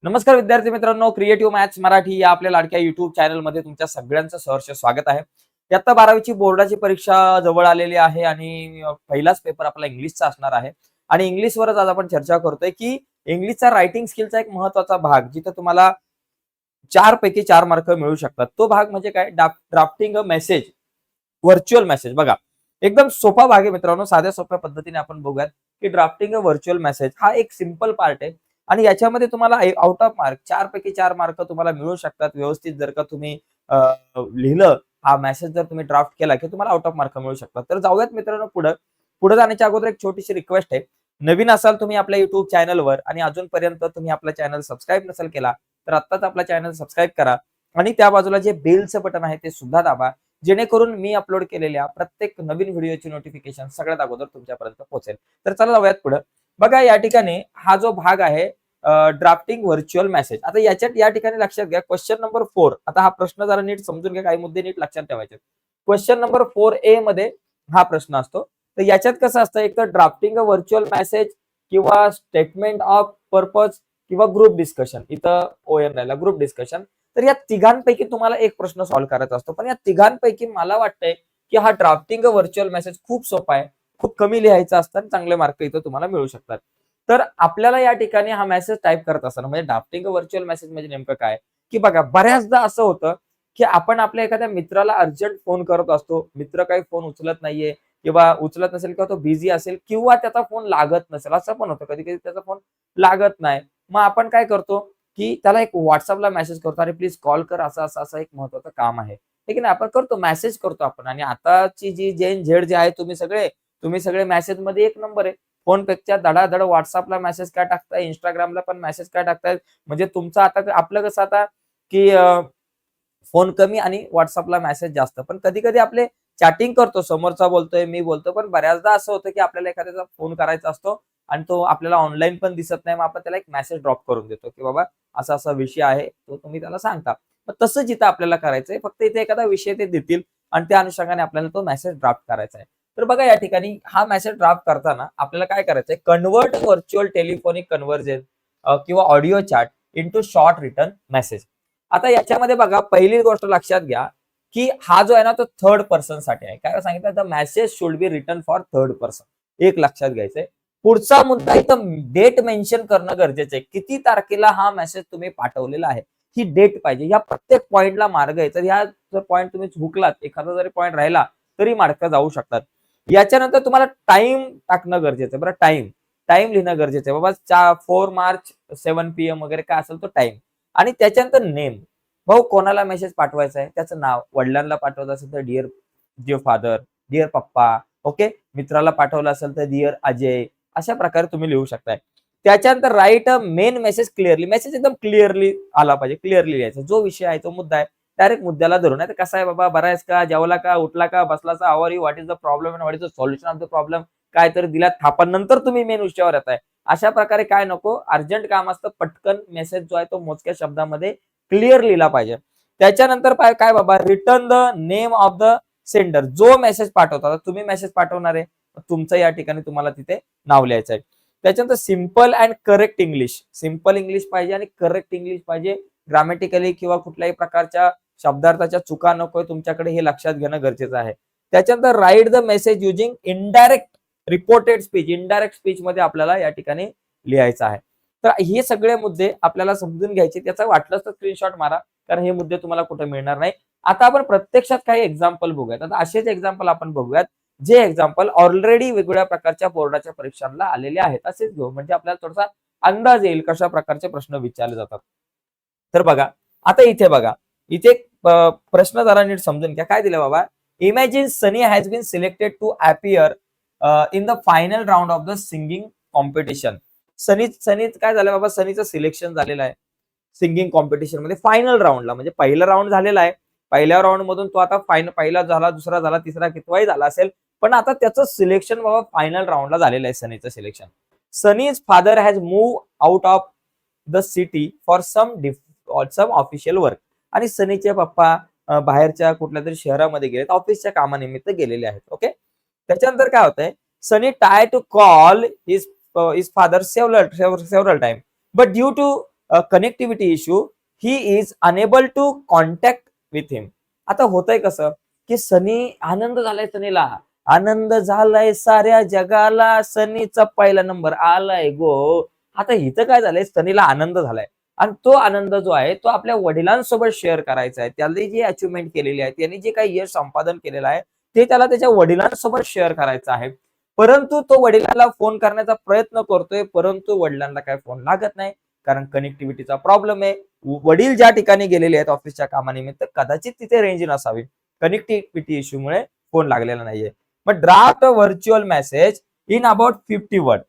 नमस्कार विद्यार्थी मित्रांनो, क्रिएटिव्ह मॅथ्स मराठी या आपल्या लाडक्या युट्यूब चॅनलमध्ये तुमच्या सगळ्यांचं सहर्ष स्वागत आहे. इयत्ता 12वीची बोर्डाची परीक्षा जवळ आलेली आहे आणि पहिलाच पेपर आपला इंग्लिशचा असणार आहे. आणि इंग्लिशवरच आज आपण चर्चा करतोय की इंग्लिशचा रायटिंग स्किलचा एक महत्त्वाचा भाग जिथे तुम्हाला 4 पैकी 4 मार्क मिळू शकतात. तो भाग म्हणजे काय? Drafting a message, virtual message. बघा, एकदम सोपा भाग आहे मित्रांनो. साध्या सोप्या पद्धतीने आपण बघूयात की ड्राफ्टिंग अ व्हर्च्युअल मेसेज हा एक सिंपल पार्ट आहे. आणि याच्यामध्ये तुम्हाला आउट ऑफ मार्क 4 पैकी 4 मार्क तुम्हाला मिळू शकतात. व्यवस्थित जर का तुम्ही लिहिलं, हा मेसेज जर तुम्ही ड्राफ्ट केला की तुम्हाला आउट ऑफ मार्क मिळू शकतात. तर जाऊयात मित्रांनो पुढे. पुढे जाण्याच्या अगोदर एक छोटीशी रिक्वेस्ट आहे. नवीन असाल तुम्ही आपल्या YouTube चॅनलवर आणि अजूनपर्यंत तुम्ही आपला चॅनल सबस्क्राईब नसेल केला, तर आत्ताच आपला चॅनल सबस्क्राईब करा आणि त्या बाजूला जे बेलचं बटन आहे ते सुद्धा दाबा, जेणेकरून मी अपलोड केलेल्या प्रत्येक नवीन व्हिडिओची नोटिफिकेशन सगळ्यात अगोदर तुमच्यापर्यंत पोहोचेल. तर चला जाऊयात पुढे. बघा, या ठिकाणी हा जो भाग आहे ड्राफ्टिंग व्हर्च्युअल मेसेज. आता याच्यात या ठिकाणी लक्षात घ्या, क्वेश्चन नंबर 4. आता हा प्रश्न जरा नीट समजून घ्या, काही मुद्दे नीट लक्षात ठेवायचे. क्वेश्चन नंबर 4A मध्ये हा प्रश्न असतो. तर याच्यात कसं असतं, एक तर ड्राफ्टिंग अ व्हर्च्युअल मेसेज किंवा स्टेटमेंट ऑफ पर्पज किंवा ग्रुप डिस्कशन. इथं ON राहिला, ग्रुप डिस्कशन. तर या तिघांपैकी तुम्हाला एक प्रश्न सॉल्व्ह करायचा असतो. पण या तिघांपैकी मला वाटतंय की हा ड्राफ्टिंग अ व्हर्च्युअल मेसेज खूप सोपा आहे. खूप कमी लिहायचा असतं आणि चांगले मार्क इथं तुम्हाला मिळू शकतात. तर आपल्याला या ठिकाणी हा मेसेज टाइप करत असताना, म्हणजे ड्राफ्टिंग अ व्हर्च्युअल मेसेज म्हणजे नेमकं काय, की बघा, बऱ्याचदा असं होतं की आपण आपल्या एखाद्या मित्राला अर्जंट फोन करत असतो. मित्र काही फोन उचलत नाहीये किंवा उचलत नसेल किंवा तो बिझी असेल किंवा त्याचा फोन लागत नसेल. असं पण होतं कधी-कधी त्याचा फोन लागत नाही. मग आपण काय करतो की त्याला एक WhatsAppला मेसेज करतो, "अरे प्लीज कॉल कर, असं एक महत्त्वाचं काम आहे." ठीक आहे ना? आपण करतो, मेसेज करतो आपण. आणि आताची जी जेन झेड जे आहे, तुम्ही सगळे मेसेजमध्ये एक नंबर आहे. फोनपेक्षा धडाधड WhatsAppला मेसेज काय टाकताय, Instagramला पण मेसेज काय टाकताय. म्हणजे तुमचं आता आपलं कसं आता की फोन कमी आणि WhatsAppला मेसेज जास्त. पण कधी-कधी आपले चॅटिंग करतो, समोरचा बोलतोय, मी बोलतो. पण बऱ्याचदा असं होतं की आपल्याला एखाद्याचा फोन करायचा असतो आणि तो आपल्याला ऑनलाईन पण दिसत नाही. मग आपण त्याला एक मेसेज ड्रॉप करून देतो की बाबा असा-असा विषय आहे, तो तुम्ही त्याला सांगता. मग तसंच इथं आपल्याला करायचंय. फक्त इथे एखादा विषय ते देतील आणि त्या अनुषंगाने आपल्याला तो मेसेज ड्राफ्ट करायचा आहे. तर बघा, या ठिकाणी हा मेसेज ड्राफ्ट करताना आपल्याला काय करायचंय, कन्व्हर्ट व्हर्च्युअल टेलिफोनिक कन्व्हर्जन किंवा audio chat into short return message. आता याच्यामध्ये बघा, पहिली गोष्ट लक्षात घ्या की हा जो आहे ना, तो थर्ड पर्सन साठी आहे. काय सांगितलं, the message should be written for third person. एक लक्षात घ्यायचंय. पुढचा मुद्दा, इथं डेट मेन्शन करणं गरजेचं आहे. किती तारखेला हा मेसेज तुम्ही पाठवलेला आहे, ही डेट पाहिजे. या प्रत्येक पॉइंटला मार्ग आहे. तर ह्या जर पॉइंट तुम्ही हुकलात, एखादा जरी पॉइंट राहिला तरी मार्क जाऊ शकतात. याच्यानंतर तुम्हाला टाइम टाकणं गरजेचं आहे. बरं, टाइम लिहिणं गरजेचं आहे. बाबा 4 मार्च 7 PM वगैरे काय असेल तो टाइम. आणि त्याच्यानंतर नेम. भाऊ, कोणाला मेसेज पाठवायचा आहे त्याचं नाव. वडिलांना पाठवत असेल तर डिअर डिअर फादर, डिअर पप्पा. ओके. मित्राला पाठवलं असेल तर डिअर अजय. अशा प्रकारे तुम्ही लिहू शकताय. त्याच्यानंतर राईट अ मेन मेसेज क्लिअरली. मेसेज एकदम क्लिअरली आला पाहिजे. क्लिअरली लिहायचा. जो विषय आहे, तो मुद्दा आहे, डायरेक्ट मुद्द्याला धरून. नाही तर कसा आहे बाबा, बरा आहेस का, जेवला का, उठला का, बसला का, how are you, what is the problem and what is the solution of the problem. काय तर दिला थापा, नंतर तुम्ही मेन विषयावर येताय. अशा प्रकारे काय नको, अर्जंट काम असतं, पटकन मेसेज जो आहे तो मोजक्या शब्दामध्ये क्लिअर लिहिला पाहिजे. त्याच्यानंतर काय बाबा, return the name of the sender. जो मेसेज पाठवता, तुम्ही मेसेज पाठवणार आहे, तुमचं या ठिकाणी तुम्हाला तिथे नाव लिहायचं आहे. त्याच्यानंतर simple and correct English. Simple English पाहिजे आणि करेक्ट इंग्लिश पाहिजे. ग्रामॅटिकली किंवा कुठल्याही प्रकारच्या शब्दार्थाच्या चुका नकोय तुमच्याकडे, हे लक्षात घेणं गरजेचं आहे. त्याच्यानंतर write the message using indirect reported speech. Indirect speech मध्ये आपल्याला या ठिकाणी लिहायचं आहे. तर हे सगळे मुद्दे आपल्याला समजून घ्यायचे. त्याचा वाटलंच तर स्क्रीनशॉट मारा, कारण हे मुद्दे तुम्हाला कुठे मिळणार नाही. आता आपण प्रत्यक्षात काही एक्झाम्पल बघूयात. आता असेच एक्झाम्पल आपण बघूयात, जे एक्झाम्पल ऑलरेडी वेगवेगळ्या प्रकारच्या बोर्डाच्या परीक्षांना आलेले आहेत. असेच घेऊ, म्हणजे आपल्याला थोडासा अंदाज येईल कशा प्रकारचे प्रश्न विचारले जातात. तर बघा, आता इथे बघा, इथे प्रश्न जरा नीट समजून घ्या. काय दिलं बाबा, imagine Sunny has been selected to appear in the final round of the singing competition. Sunny काय झालं बाबा, सनीचं सिलेक्शन झालेलं आहे सिंगिंग कॉम्पिटिशन मध्ये फायनल राऊंडला. म्हणजे पहिला राऊंड झालेला आहे. पहिल्या राऊंड मधून तो आता पहिला झाला, दुसरा झाला, तिसरा कितवाही झाला असेल, पण आता त्याचं सिलेक्शन बाबा फायनल राऊंडला झालेलं आहे. सनीचं selection. Sunny's father has move out of the city for some official work. आणि सनीचे पप्पा बाहेरच्या कुठल्या तरी शहरामध्ये गेलेत, ऑफिसच्या कामानिमित्त गेलेले आहेत. ओके. त्याच्यानंतर काय होतंय, Sunny try to call his father several time, but due to connectivity issue, he is unable to contact with him. आता होतंय कसं की सनी, आनंद झालाय सनीला, आनंद झालाय साऱ्या जगाला, सनीचा पहिला नंबर आलाय गो. आता इथं काय झालंय, सनीला आनंद झालाय आणि तो आनंद जो आहे तो आपल्या वडिलांसोबत शेअर करायचा आहे. त्याने जी अचिव्हमेंट केलेली आहे, त्यांनी जे काही यश संपादन केलेलं आहे ते त्याला त्याच्या वडिलांसोबत शेअर करायचं आहे. परंतु तो वडिलांना फोन करण्याचा प्रयत्न करतोय, परंतु वडिलांना काय फोन लागत नाही, कारण कनेक्टिव्हिटीचा प्रॉब्लेम आहे. वडील ज्या ठिकाणी गेलेले आहेत ऑफिसच्या कामानिमित्त, कदाचित तिथे रेंज नसावी, कनेक्टिव्हिटी इश्यूमुळे फोन लागलेला नाहीये. मग draft virtual message in about 50 word,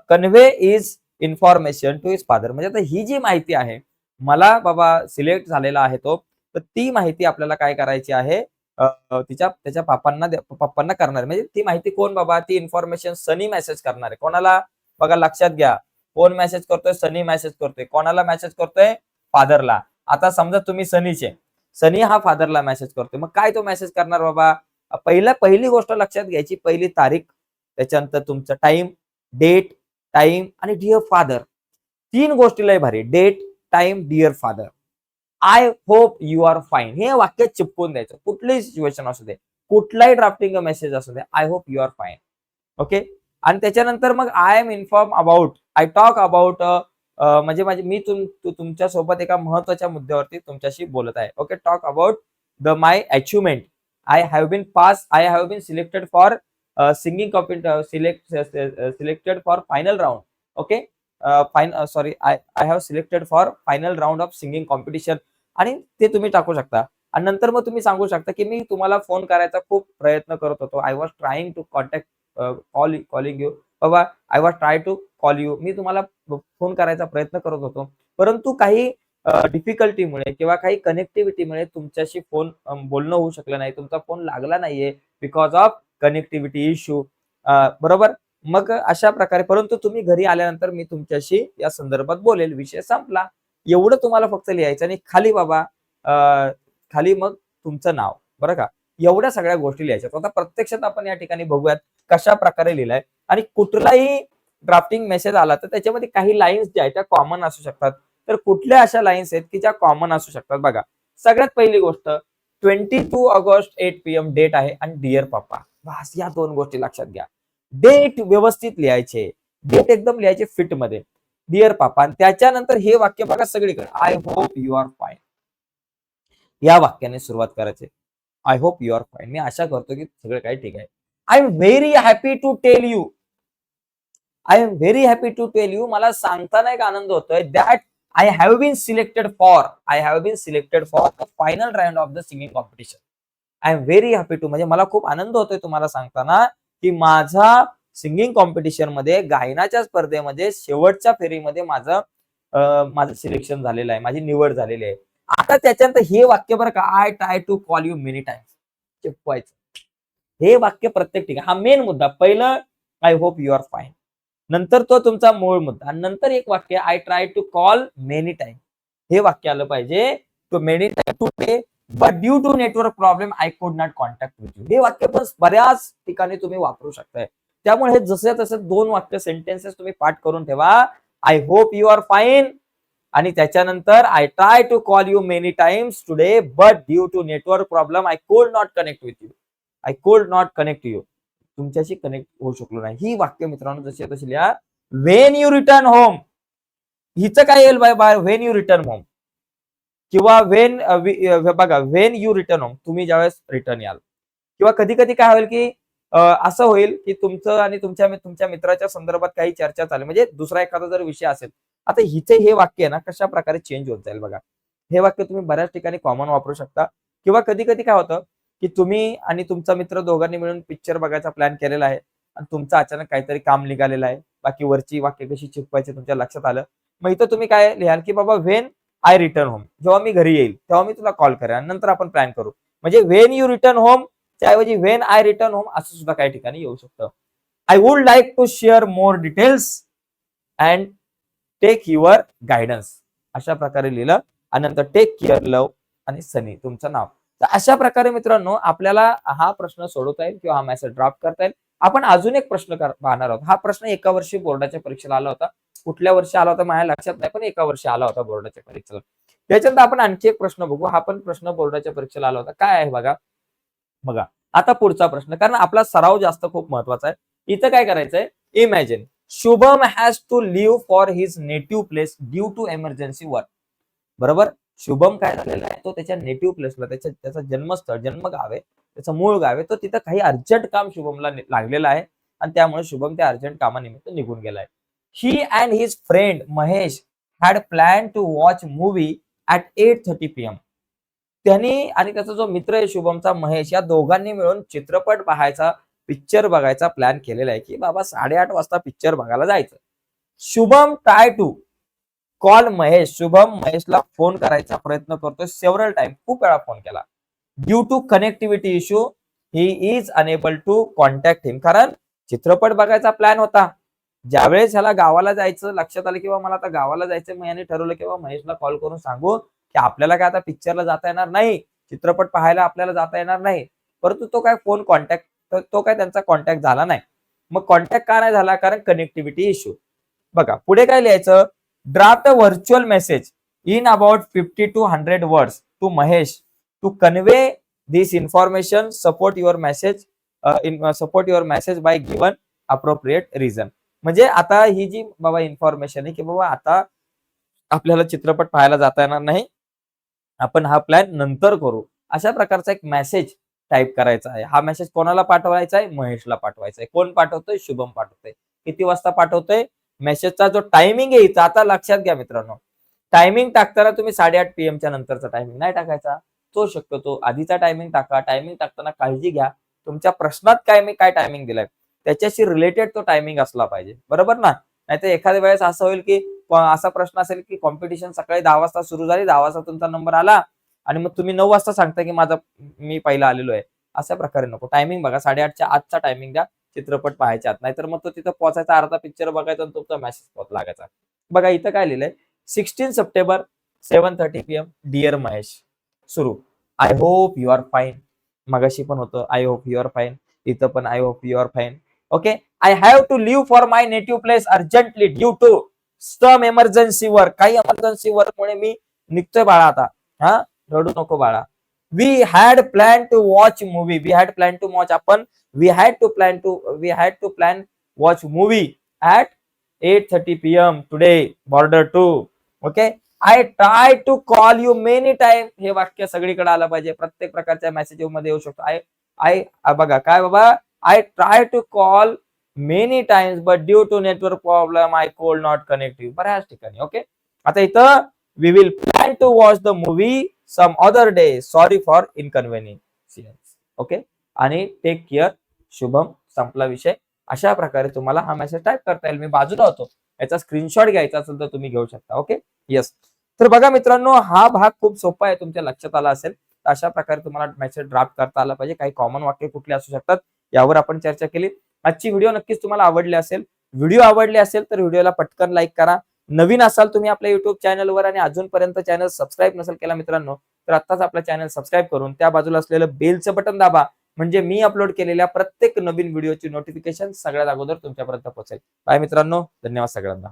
convey is information to his father. म्हणजे आता ही जी माहिती आहे, मला बाबा सिलेक्ट झालेला आहे तो, तर ती माहिती आपल्याला काय करायची आहे, त्याच्या पप्पांना करणार. म्हणजे ती माहिती कोण बाबा, ती इन्फॉर्मेशन सनी मेसेज करणार आहे. कोणाला? बघा लक्षात घ्या, कोण मेसेज करतोय? सनी मेसेज करतोय. कोणाला मेसेज करतोय? फादरला. आता समजा तुम्ही सनीचे, सनी हा फादरला मेसेज करतोय, मग काय तो मेसेज करणार बाबा? पहिली गोष्ट लक्षात घ्यायची, पहिली तारीख, त्याच्यानंतर तुमचं टाइम, डेट, टाइम आणि डिअर फादर. 3 गोष्टी लय भारी, date, time, dear father. I hope you are fine, हे वाक्य चिपकून द्यायचं. कुठलीही सिच्युएशन असू दे, कुठलाही ड्राफ्टिंग मेसेज असू दे, I hope you are fine. Okay. आणि त्याच्यानंतर मग I am inform about, I talk about, म्हणजे मी तुमच्या सोबत एका महत्वाच्या मुद्द्यावरती तुमच्याशी बोलत आहे. Okay. Talk about my achievement, I have been pass, I have been selected for singing selected for final round. Okay. Sorry, I have selected for final round of singing competition. आणि ते तुम्ही टाकू शकता. आणि नंतर मग तुम्ही सांगू शकता की मी तुम्हाला फोन करायचा खूप प्रयत्न करत होतो. I was trying to contact calling you. बाबा, I was try to call you. मी तुम्हाला फोन करायचा प्रयत्न करत होतो, परंतु काही डिफिकल्टीमुळे किंवा काही कनेक्टिव्हिटीमुळे तुमच्याशी फोन बोलणं होऊ शकलं नाही, तुमचा फोन लागला नाहीये बिकॉज ऑफ कनेक्टिव्हिटी इश्यू. बरोबर. मग अशा प्रकारे, परंतु तुम्ही घरी आल्यानंतर मी तुमच्याशी या संदर्भात बोलेल, विषय संपला. एवढं तुम्हाला फक्त लिहायचं आणि खाली बाबा खाली मग तुमचं नाव, बरं का. एवढ्या सगळ्या गोष्टी लिहायच्यात. आता प्रत्यक्षात आपण या ठिकाणी बघूयात कशा प्रकारे लिहिलाय. आणि कुठलाही ड्राफ्टिंग मेसेज आला तर त्याच्यामध्ये काही लाईन्स ज्या आहेत त्या कॉमन असू शकतात. तर कुठल्या अशा लाईन्स आहेत की ज्या कॉमन असू शकतात? बघा, सगळ्यात पहिली गोष्ट 22 ऑगस्ट 8 PM डेट आहे आणि डिअर पप्पा. बस या 2 गोष्टी लक्षात घ्या. डेट व्यवस्थित लिहायचे, डेट एकदम लिहायचे फिट मध्ये, डिअर पापा. आणि त्याच्यानंतर हे वाक्य बघा सगळीकडे, I hope you are fine. या वाक्याने सुरुवात करायची, I hope you are fine. मी आशा करतो की सगळं काही ठीक आहे. I am very happy to tell you, I am very happy to tell you. मला सांगताना एक आनंद होतोय that I have been selected for the final round of the singing competition. I am very happy to म्हणजे मला खूप आनंद होतोय तुम्हाला सांगताना की माझा सिंगिंग कॉम्पिटिशन मध्ये, गायनाच्या स्पर्धेमध्ये शेवटच्या फेरीमध्ये माझं सिलेक्शन झालेलं आहे, माझी निवड झालेली आहे. आता त्याच्यानंतर हे वाक्य बरं का, I try to call you many times, चिपवायचं. हे वाक्य प्रत्येक ठिकाणी, हा मेन मुद्दा. पहिलं I hope you are fine, नंतर तो तुमचा मूळ मुद्दा, आणि नंतर एक वाक्य I try to call many time. हे वाक्य आलं पाहिजे. Too many time to but due to network problem I could not contact with you. हे वाक्य पण बऱ्याच ठिकाणी तुम्ही वापरू शकताय. त्यामुळे हे जसे तसे 2 वाक्य, सेंटेन्सेस तुम्ही पाठ करून ठेवा. I hope you are fine आणि त्याच्यानंतर I try to call you many times today but due to network problem I could not connect with you. I could not connect you. तुमच्याशी कनेक्ट होऊ शकलो नाही. ही वाक्य मित्रांनो जशी तशी लिहा. व्हेन यू रिटर्न होम, हिचं काय येईल by when you return home, किंवा बघा व्हेन यू रिटर्न होम, तुम्ही ज्यावेळेस रिटर्न याल. किंवा कधी कधी काय होईल की असं होईल की तुमचं आणि तुमच्या मित्राच्या संदर्भात काही चर्चा चालली, म्हणजे दुसरा एखादा जर विषय असेल. आता हिचे हे वाक्य आहे ना कशा प्रकारे चेंज होत जाईल बघा. हे वाक्य तुम्ही बऱ्याच ठिकाणी कॉमन वापरू शकता. किंवा कधी कधी काय होतं की तुम्ही आणि तुमचा मित्र दोघांनी मिळून पिक्चर बघायचा प्लॅन केलेला आहे आणि तुमचं अचानक काहीतरी काम निघालेलं आहे. बाकी वरची वाक्य कशी चिपवायची तुमच्या लक्षात आलं. मग इथं तुम्ही काय लिहाल की बाबा व्हेन आय रिटर्न होम, जेव्हा मी घरी येईल तेव्हा मी तुला कॉल करेन आणि नंतर आपण प्लॅन करू. म्हणजे व्हेन यू रिटर्न होम त्याऐवजी व्हेन आय रिटर्न होम असं सुद्धा काही ठिकाणी येऊ शकतं. I would like to share more details and take your guidance, अशा प्रकारे लिहिलं. आणि नंतर टेक केअर लव्ह आणि सनी तुमचं नाव. तर अशा प्रकारे मित्रांनो आपल्याला हा प्रश्न सोडवता येईल किंवा हा मेसेज ड्राफ्ट करता येईल. आपण अजून एक प्रश्न पाहणार आहोत. हा प्रश्न एका वर्षी बोर्डाच्या परीक्षेला आला होता. कुठल्या वर्षी आला होता माझ्या लक्षात नाही, पण एका वर्षी आला होता बोर्डाच्या परीक्षेला. त्याच्यानंतर आपण आणखी एक प्रश्न बघू. हा पण प्रश्न बोर्डाच्या परीक्षेला आला होता. काय आहे बघा. बघा आता पुढचा प्रश्न, कारण आपला सराव जास्त खूप महत्वाचा आहे. इथं काय करायचंय, imagine Shubham has to leave for his native place due to emergency work. बरोबर. शुभम काय झालेला आहे, तो त्याच्या नेटिव्ह प्लेसला, त्याचा जन्मस्थळ, जन्मगाव आहे, त्याचं मूळ गाव आहे, तो तिथं काही अर्जंट काम शुभमला लागलेलं आहे आणि त्यामुळे शुभम त्या अर्जंट कामानिमित्त निघून गेलाय. He and his friend Mahesh had plan to watch movie at 8:30 PM. त्यांनी आणि त्याचा जो मित्र आहे शुभमचा महेश, या दोघांनी मिळून चित्रपट पाहायचा, पिक्चर बघायचा प्लॅन केलेला आहे, की बाबा 8:30 वाजता पिक्चर बघायला जायचं. Shubham try to call Mahesh. Shubham महेशला फोन करायचा प्रयत्न करतोय सेव्हरल टाइम, खूप वेळा फोन केला. Due to connectivity issue he is unable to contact him. कारण चित्रपट बघायचा प्लॅन होता. ज्यावेळेस ह्याला गावाला जायचं लक्षात आलं, किंवा मला आता गावाला जायचं, मग याने ठरवलं किंवा महेशला कॉल करून सांगू की आपल्याला काय आता पिक्चरला जाता येणार नाही, चित्रपट पाहायला आपल्याला जाता येणार नाही. परंतु तो काय फोन कॉन्टॅक्ट, तो काय त्यांचा कॉन्टॅक्ट झाला नाही. मग कॉन्टॅक्ट का नाही झाला, कारण कनेक्टिव्हिटी इश्यू. बघा पुढे काय लिहायचं, draft a virtual message in about 50 to 100 words to Mahesh to convey this information, support your message by given appropriate reason. म्हणजे आता ही जी बाबा इन्फॉर्मेशन आहे, की बाबा आता आपल्याला चित्रपट पाहायला जाता येणार नाही, आपण हा प्लॅन नंतर करू, अशा प्रकारचा एक मेसेज टाईप करायचा आहे. हा मेसेज कोणाला पाठवायचा आहे, महेशला पाठवायचा आहे. कोण पाठवतोय, शुभम पाठवतोय. किती वाजता पाठवतोय, मेसेजचा जो टायमिंग आहे इथं, आता लक्षात घ्या मित्रांनो, टायमिंग टाकताना तुम्ही 8:30 PM च्या नंतरचा टायमिंग नाही टाकायचा. तो शक्यतो आधीचा टायमिंग टाका. टायमिंग टाकताना काळजी घ्या, तुमच्या प्रश्नात काय टायमिंग दिलाय त्याच्याशी रिलेटेड तो टायमिंग असला पाहिजे, बरोबर ना. नाहीतर एखाद्या वेळेस असं होईल की असा प्रश्न असेल की कॉम्पिटिशन सकाळी 10 वाजता सुरू झाली, 10 वाजता तुमचा नंबर आला आणि मग तुम्ही 9 वाजता सांगता की मी पहिला आलेलो आहे. अशा प्रकारे नको. टायमिंग बघा, 8:30च्या आजचा टायमिंग द्या चित्रपट पाहायच्या आत. नाहीतर मग तो तिथं पोहोचायचा, अर्धा पिक्चर बघायचा आणि तुमचा मेसेज लागायचा. बघा इथं काय लिहिलंय, 16 सप्टेंबर 7:30 PM डिअर महेश. सुरू, I hope you are fine. मगाशी पण होतं I hope you are fine, इथं पण I hope you are fine. Okay. I have to leave for my native place urgently due to some emergency work. काही emergency work मुळे मी निघतोय बाळा आता. हा, रडू नको बाळा. We had plan to watch movie. We had plan to watch, आपण we had to plan watch movie at 8:30 PM today border 2. Okay. I try to call you many time. हे वाक्य सगळीकडे आलं पाहिजे, प्रत्येक प्रकारच्या मेसेज मध्ये येऊ शकतो. आय बघा काय बाबा, I try to call many times but due to network problem I could not connect you. बऱ्याच ठिकाणी. ओके. आता इथं we will plan to watch the movie some other day, sorry for inconvenience. Okay. आणि take care Shubham. संपला विषय. अशा प्रकारे तुम्हाला हा मेसेज टाईप करता येईल. मी बाजूला होतो, याचा स्क्रीनशॉट घ्यायचा असेल तर तुम्ही घेऊ शकता. ओके. येस. तर बघा मित्रांनो, हा भाग खूप सोपा आहे, तुमच्या लक्षात आला असेल. अशा प्रकारे तुम्हाला मेसेज ड्राफ्ट करता आला पाहिजे. काही कॉमन वाक्य कुठले असू शकतात यावर आपण चर्चा केली. आजची व्हिडिओ नक्कीच तुम्हाला आवडली असेल. व्हिडिओ आवडले असेल तर व्हिडिओला पटकन लाईक करा. नवीन असाल तुम्ही आपल्या युट्यूब चॅनलवर आणि अजूनपर्यंत चॅनल सबस्क्राईब नसेल केला मित्रांनो, तर आत्ताच आपला चॅनल सबस्क्राईब करून त्या बाजूला असलेलं बेलचं बटन दाबा, म्हणजे मी अपलोड केलेल्या प्रत्येक नवीन व्हिडिओची नोटिफिकेशन सगळ्यात अगोदर तुमच्यापर्यंत पोहोचेल. बाय मित्रांनो, धन्यवाद सगळ्यांना.